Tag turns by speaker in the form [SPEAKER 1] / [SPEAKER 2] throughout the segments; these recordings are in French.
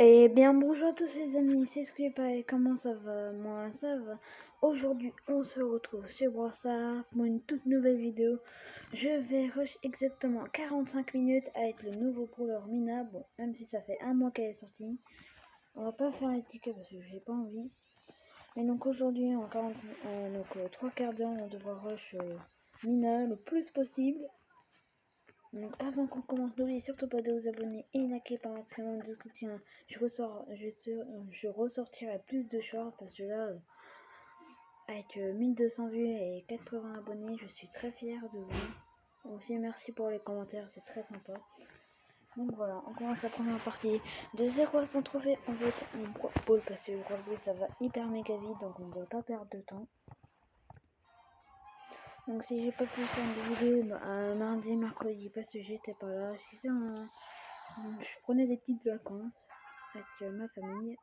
[SPEAKER 1] Eh bien bonjour à tous les amis, c'est Squeepa et comment ça va? Moi ça va. Aujourd'hui on se retrouve sur Brossard pour une toute nouvelle vidéo. Je vais rush exactement 45 minutes avec le nouveau brawler Mina. Bon, même si ça fait un mois qu'elle est sortie. On va pas faire les tickets parce que j'ai pas envie. Mais donc aujourd'hui en 3 quarts d'heure on devra rush Mina le plus possible. Donc avant qu'on commence, n'oubliez surtout pas de vous abonner et liker par maximum de soutien. Je ressortirai plus de shorts parce que là, avec 1200 vues et 80 abonnés, je suis très fière de vous. Aussi merci pour les commentaires, c'est très sympa. Donc voilà, on commence la première partie de 0 à 100 trophées. On va être en brawl parce que le brawl ça va hyper méga vite, donc on ne doit pas perdre de temps. Donc si j'ai pas pu faire une vidéo mardi, mercredi parce que j'étais pas là, je prenais des petites vacances avec ma famille.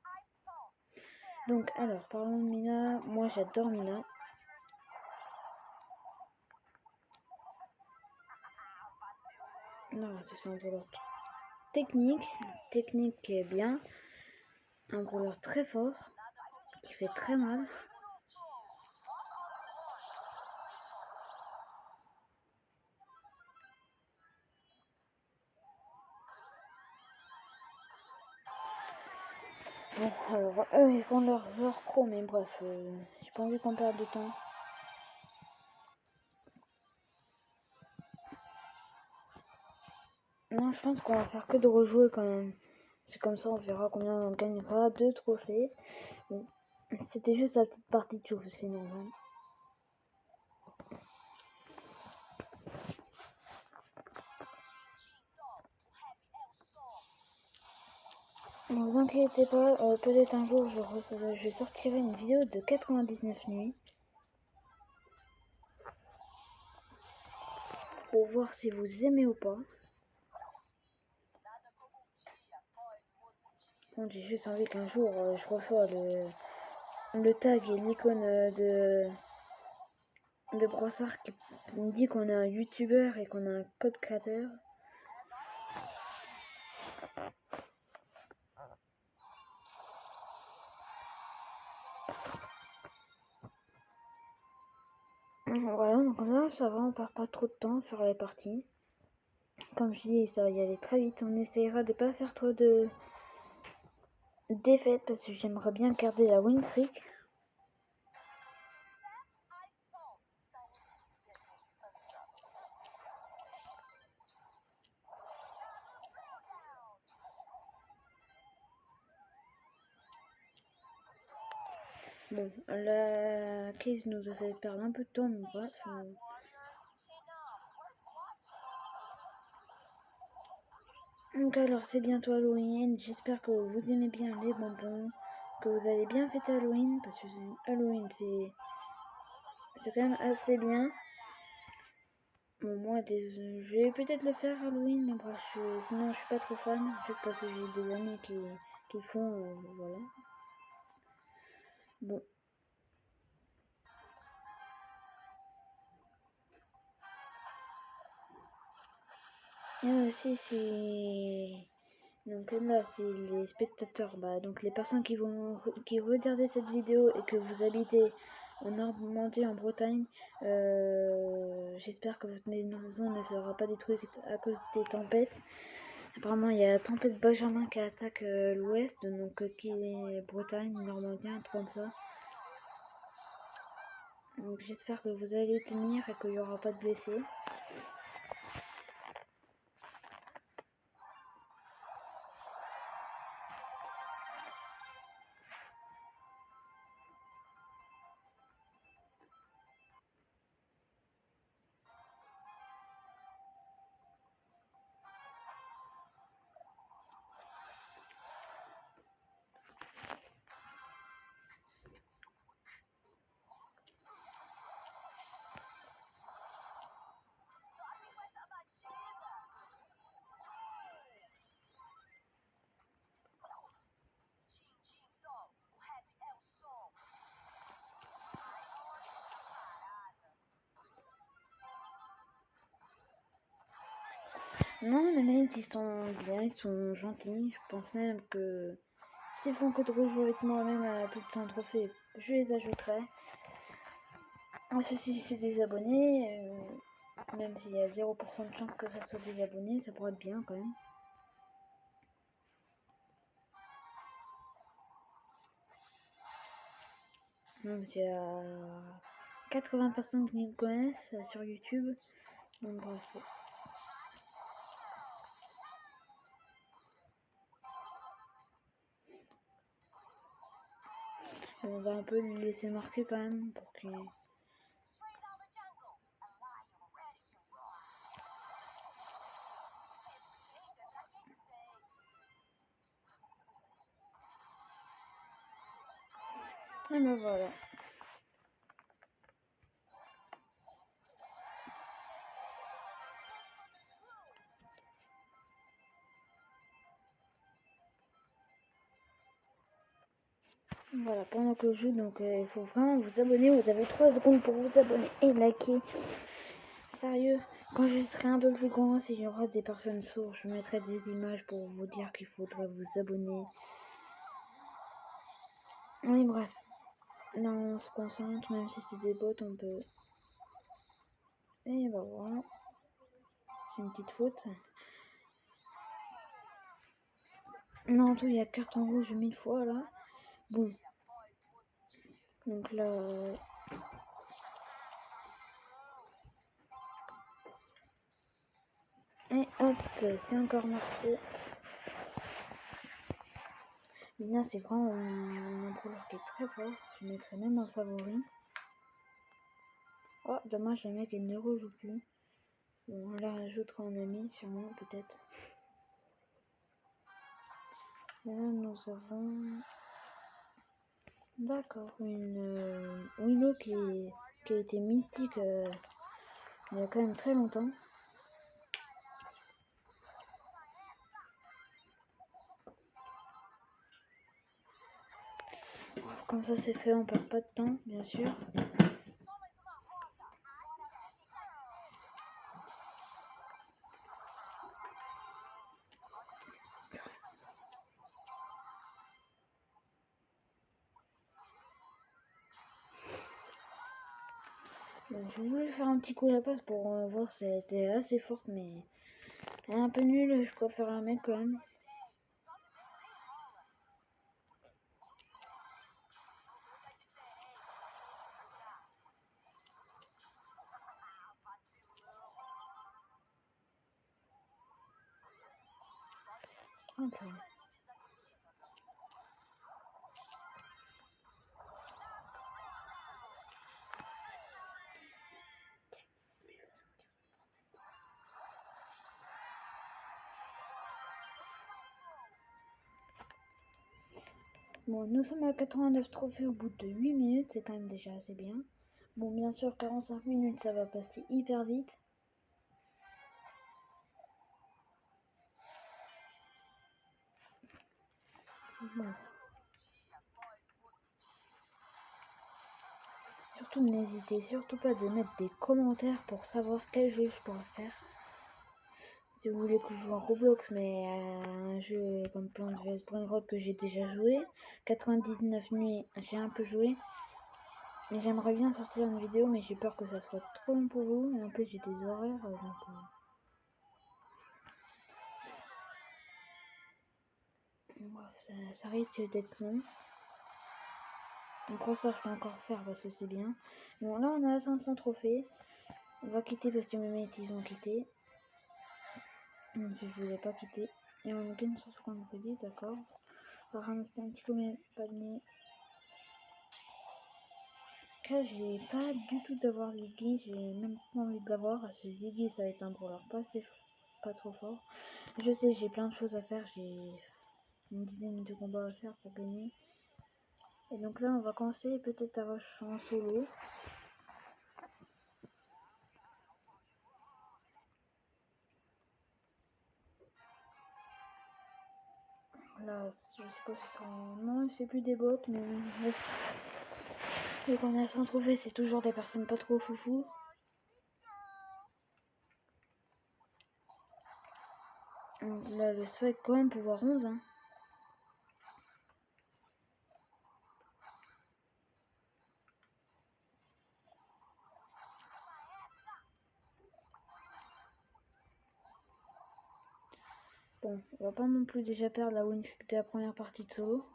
[SPEAKER 1] Donc alors parlons de Mina. Moi j'adore Mina. Non, c'est un brawler technique qui est bien, un brawler très fort qui fait très mal. Bon alors eux ils font leur pro, mais bref, j'ai pas envie qu'on perde de temps. Non, je pense qu'on va faire que de rejouer quand même. C'est comme ça on verra combien on gagnera de trophées. Bon, c'était juste la petite partie de chauffe, c'est normal. Ne vous inquiétez pas, peut-être un jour je sortirai une vidéo de 99 nuits pour voir si vous aimez ou pas. Bon, j'ai juste envie qu'un jour je reçois le tag et l'icône de Brossard qui me dit qu'on est un youtubeur et qu'on a un code créateur. Voilà, donc là ça va, on perd pas trop de temps à faire les parties. Comme je dis, ça va y aller très vite. On essayera de pas faire trop de défaites parce que j'aimerais bien garder la win streak. Bon, la crise nous a fait perdre un peu de temps, mais bref. Donc alors c'est bientôt Halloween, j'espère que vous aimez bien les bonbons, que vous allez bien fêter Halloween, parce que Halloween c'est quand même assez bien. Bon moi je vais peut-être le faire Halloween, mais bref, sinon je suis pas trop fan, juste parce que j'ai des amis qui font, voilà. Bon. Et aussi c'est... Donc là c'est les spectateurs, donc les personnes qui regarder cette vidéo et que vous habitez en Normandie, en Bretagne, j'espère que votre maison ne sera pas détruite à cause des tempêtes. Apparemment il y a la tempête Benjamin qui attaque l'ouest, donc qui est Bretagne, Normandie, un truc comme ça. Donc j'espère que vous allez tenir et qu'il n'y aura pas de blessés. Non, les mails ils sont bien, ils sont gentils. Je pense même que s'ils font que de rejouer avec moi, même à plus de 100 trophées, je les ajouterai. Ensuite, si c'est des abonnés, même s'il y a 0% de chance que ça soit des abonnés, ça pourrait être bien quand même. Même s'il y a 80 personnes qui me connaissent sur YouTube. Donc bref. On va un peu lui laisser marquer quand même pour qu'il... Et ben voilà. Voilà, pendant que je joue, donc il faut vraiment vous abonner. Vous avez 3 secondes pour vous abonner et liker. Sérieux, quand je serai un peu plus grand, s'il y aura des personnes sourdes, je mettrai des images pour vous dire qu'il faudrait vous abonner. Oui, bref. Là, on se concentre, même si c'est des bots, on peut... Et bah voilà. C'est une petite faute. Non, en tout, il y a carton rouge 1000 fois, là. Bon. Donc là... Et hop, c'est encore marqué. Lina, c'est vraiment un brawler qui est très fort. Je mettrais même en favori. Oh, dommage, le mec il ne rejoue plus. Bon, on la rajoutera en ami, sûrement, peut-être. Là, nous avons... D'accord, une Willow qui a été mythique il y a quand même très longtemps. Comme ça c'est fait, on perd pas de temps, bien sûr. Donc, je voulais faire un petit coup à la passe pour voir si elle était assez forte, mais elle est un peu nulle, je préfère un mec quand même. Okay. Bon, nous sommes à 89 trophées au bout de 8 minutes, c'est quand même déjà assez bien. Bon, bien sûr, 45 minutes, ça va passer hyper vite. Bon. Surtout, n'hésitez surtout pas de mettre des commentaires pour savoir quel jeu je pourrais faire. Si vous voulez que je joue en Roblox, mais un jeu comme Plants vs Brainrot que j'ai déjà joué. 99 nuits, j'ai un peu joué. Mais j'aimerais bien sortir une vidéo, mais j'ai peur que ça soit trop long pour vous. Et en plus, j'ai des horaires, donc... ça risque d'être long. Donc ça, je peux encore faire parce que c'est bien. Bon, là, on a 500 trophées. On va quitter parce que mes mates, ils ont quitté. Même si je voulais pas quitter. Et on gagne sur ce qu'on a dit, d'accord. On va ramasser un petit peu mes paniers. Là, j'ai pas du tout d'avoir Ziggy, j'ai même pas envie de l'avoir. Ce Ziggy, ça va être un brawler pas trop fort. Je sais, j'ai plein de choses à faire, j'ai une dizaine de combats à faire pour gagner. Et donc là, on va commencer peut-être à rush en solo. Là, je sais pas si ça sera... Non, c'est plus des bots, mais bref. Dès qu'on a 100 trophées, c'est toujours des personnes pas trop foufou. j'espère quand même pouvoir 11. Hein. Bon, on va pas non plus déjà perdre la win streak de la première partie de solo.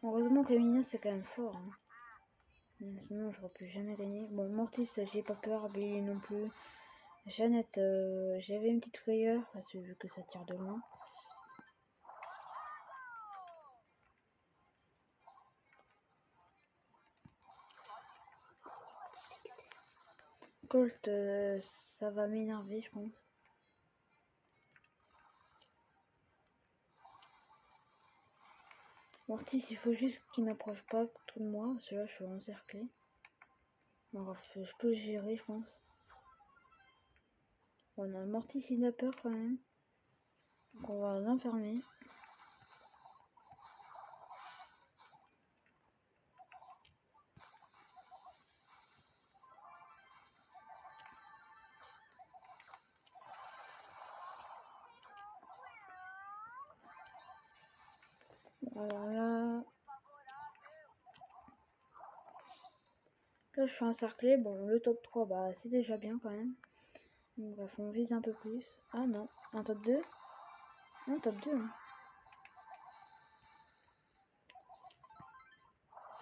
[SPEAKER 1] Heureusement que Mina c'est quand même fort. Hein. Sinon j'aurais pu jamais gagner. Bon, Mortis j'ai pas peur, Billy non plus. Jeannette, j'avais une petite frayeur parce que vu que ça tire de loin. Colt, ça va m'énerver je pense. Mortis, il faut juste qu'il m'approche pas trop de moi, parce que là je suis encerclé. Bref, je peux gérer je pense. Bon, non, Mortis il a peur quand même. Donc on va l'enfermer. Alors là je suis encerclé. Bon, le top 3, bah c'est déjà bien quand même. Donc, bref, on vise un peu plus. Ah non, un top 2. Un top 2. Hein.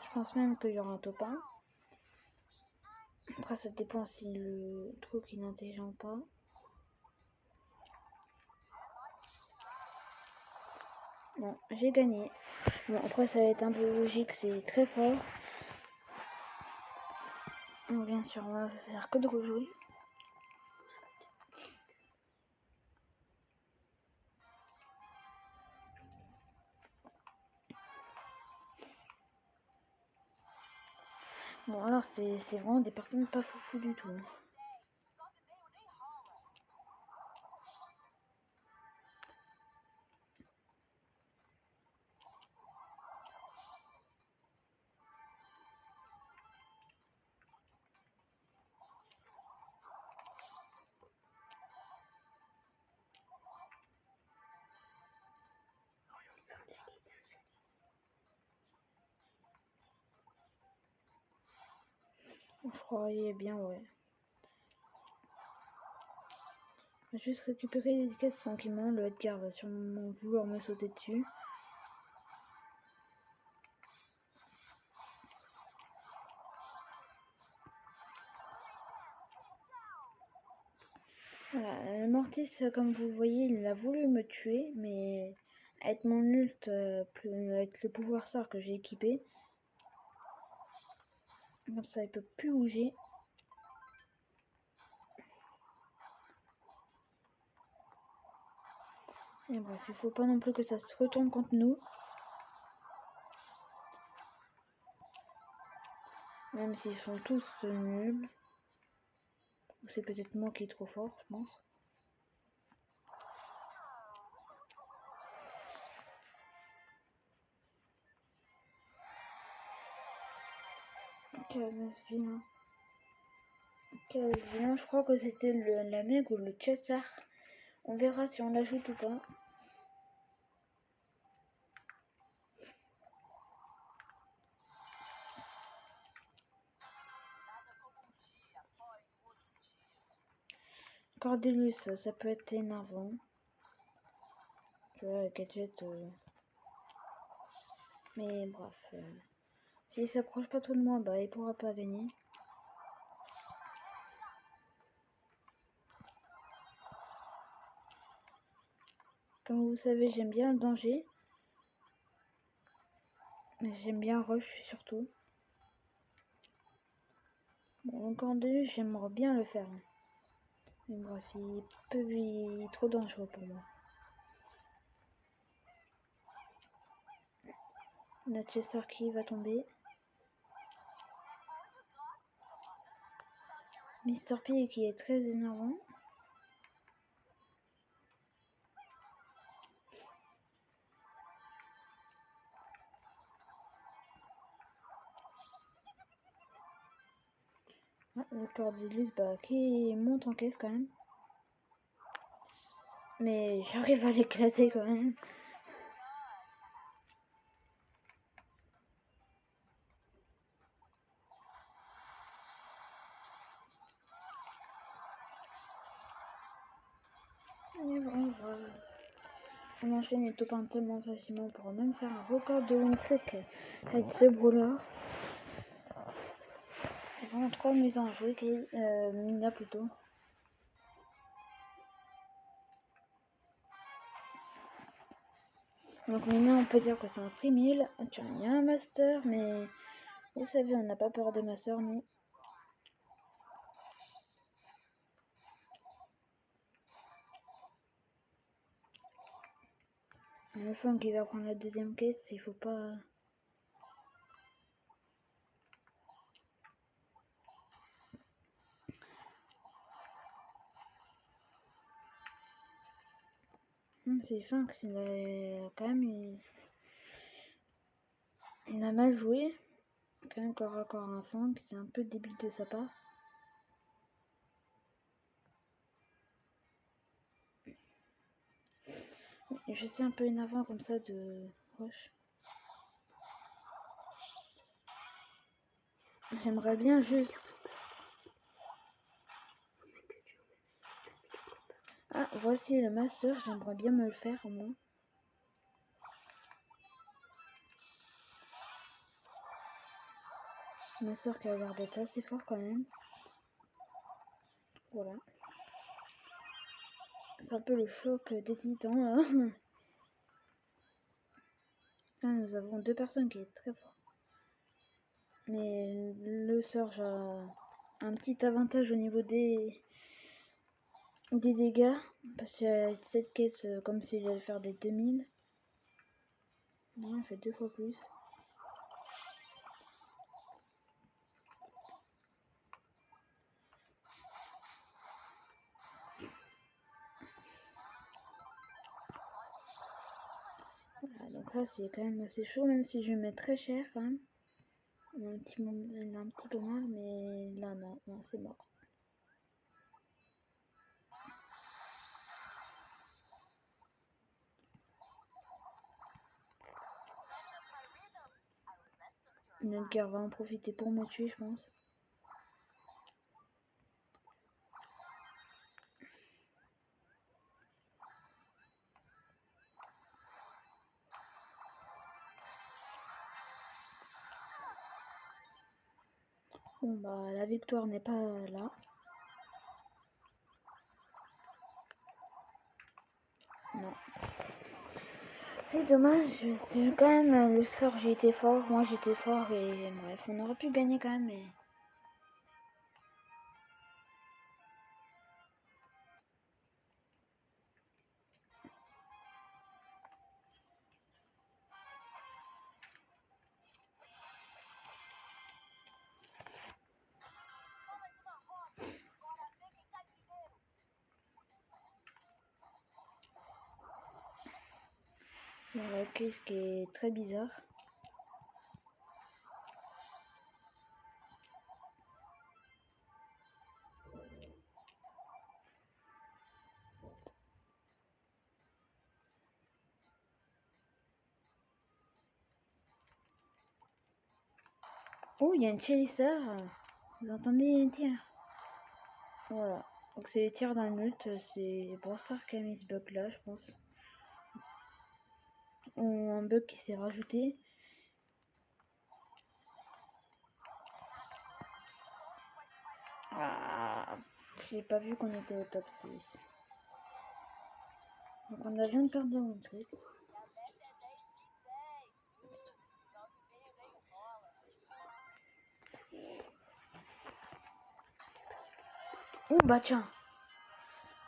[SPEAKER 1] Je pense même qu'il y aura un top 1. Après, ça dépend si le truc il est intelligent ou pas. Bon, j'ai gagné. Bon, après, ça va être un peu logique, c'est très fort. Donc, bien sûr, on va faire que de rejouer. Bon, alors, c'est vraiment des personnes pas foufou du tout. Je croyais bien, ouais. Juste récupérer les quêtes tranquillement. Le Edgar va sûrement vouloir me sauter dessus. Voilà, le Mortis, comme vous le voyez, il a voulu me tuer, mais avec mon ult, avec le pouvoir sort que j'ai équipé, comme ça il peut plus bouger. Et bref, il faut pas non plus que ça se retourne contre nous. Même s'ils sont tous nuls. C'est peut-être moi qui est trop fort, je pense. Quel vilain. Quel vilain, je crois que c'était la mec ou le Chassar. On verra si on l'ajoute ou pas. Cordelius, ça peut être énervant. Tu vois, gadget. Mais bref. S'il s'approche pas trop de moi, bah il pourra pas gagner. Comme vous savez, j'aime bien le danger. Mais j'aime bien Rush surtout. Bon, encore deux, j'aimerais bien le faire. Mais bref, il est trop dangereux pour moi. Notre Chester qui va tomber. Mr. P qui est très énervant. Ah, le Cordillus bah, qui monte en caisse quand même. Mais j'arrive à l'éclater quand même. Et bon, on enchaîne les top 1 tellement facilement pour même faire un record de win streak avec ce brawler. C'est vraiment trop amusant à jouer, Mina plutôt. Donc Mina, on peut dire que c'est un free meal. Tu as mis un master, mais vous savez, on n'a pas peur des masters, nous. Le fond qui va prendre la deuxième caisse, il faut pas... C'est Finks, quand même, il a mal joué. Quand même, corps à corps un Finks, c'est un peu débile de sa part. Je suis un peu énervant comme ça de rush. J'aimerais bien juste... Ah, voici le master, j'aimerais bien me le faire au moins. Master qui a l'air d'être assez fort quand même. Voilà. C'est un peu le choc des titans là. Là, nous avons deux personnes qui est très fort. Mais le Surge a un petit avantage au niveau des dégâts. Parce qu'il y a cette caisse comme s'il allait faire des 2000. Non, il fait 2 fois plus. Voilà, donc là c'est quand même assez chaud, même si je vais mettre très cher quand même. Il a un petit peu mal, mais là non, c'est mort. Notre guerre va en profiter pour me tuer, je pense. Bon bah la victoire n'est pas là. Non. C'est dommage, c'est quand même le sort, j'ai été fort, moi j'étais fort et bref, on aurait pu gagner quand même, mais... Il y a la caisse qui est très bizarre. Oh, il y a une Chalissar. Vous entendez les tirs? Voilà. Donc c'est les tirs d'un ult, c'est Brawl qui a mis ce bug là, je pense. Ou un bug qui s'est rajouté. Ah, j'ai pas vu qu'on était au top 6. Donc on a vient de perdre mon truc. Oh bah tiens,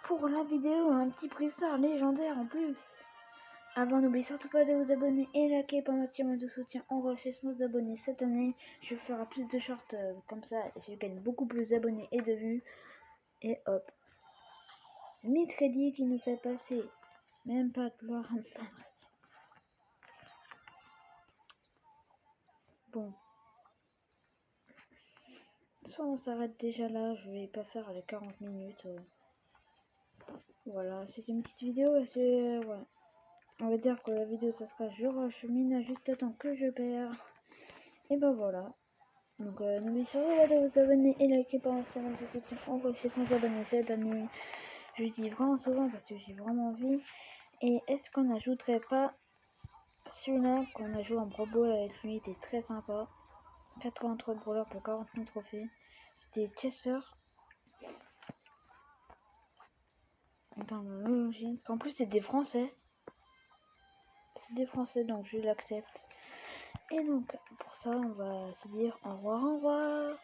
[SPEAKER 1] pour la vidéo, un petit prix-star légendaire en plus. Avant, n'oubliez surtout pas de vous abonner et liker pour un maximum de soutien. On refait 100 abonnés cette année. Je ferai plus de shorts comme ça. Je gagne beaucoup plus d'abonnés et de vues. Et hop. Mitready qui nous fait passer. Même pas de gloire. Bon. soit on s'arrête déjà là, je vais pas faire les 40 minutes. Voilà, c'est une petite vidéo assez... ouais. On va dire que la vidéo ça sera je rechemine juste à temps que je perds. Et ben voilà. Donc n'oubliez surtout pas de vous abonner et liker pour un maximum de soutien. Envoyez sans abonner cette année. Je dis vraiment souvent parce que j'ai vraiment envie. Et est-ce qu'on n'ajouterait pas celui-là qu'on a joué en Brawl Ball avec lui, il était très sympa. 83 brawlers pour 40 000 trophées. C'était Chester. Dans la logique. En plus c'est des Français. C'est des Français donc je l'accepte. Et donc pour ça on va se dire au revoir, au revoir.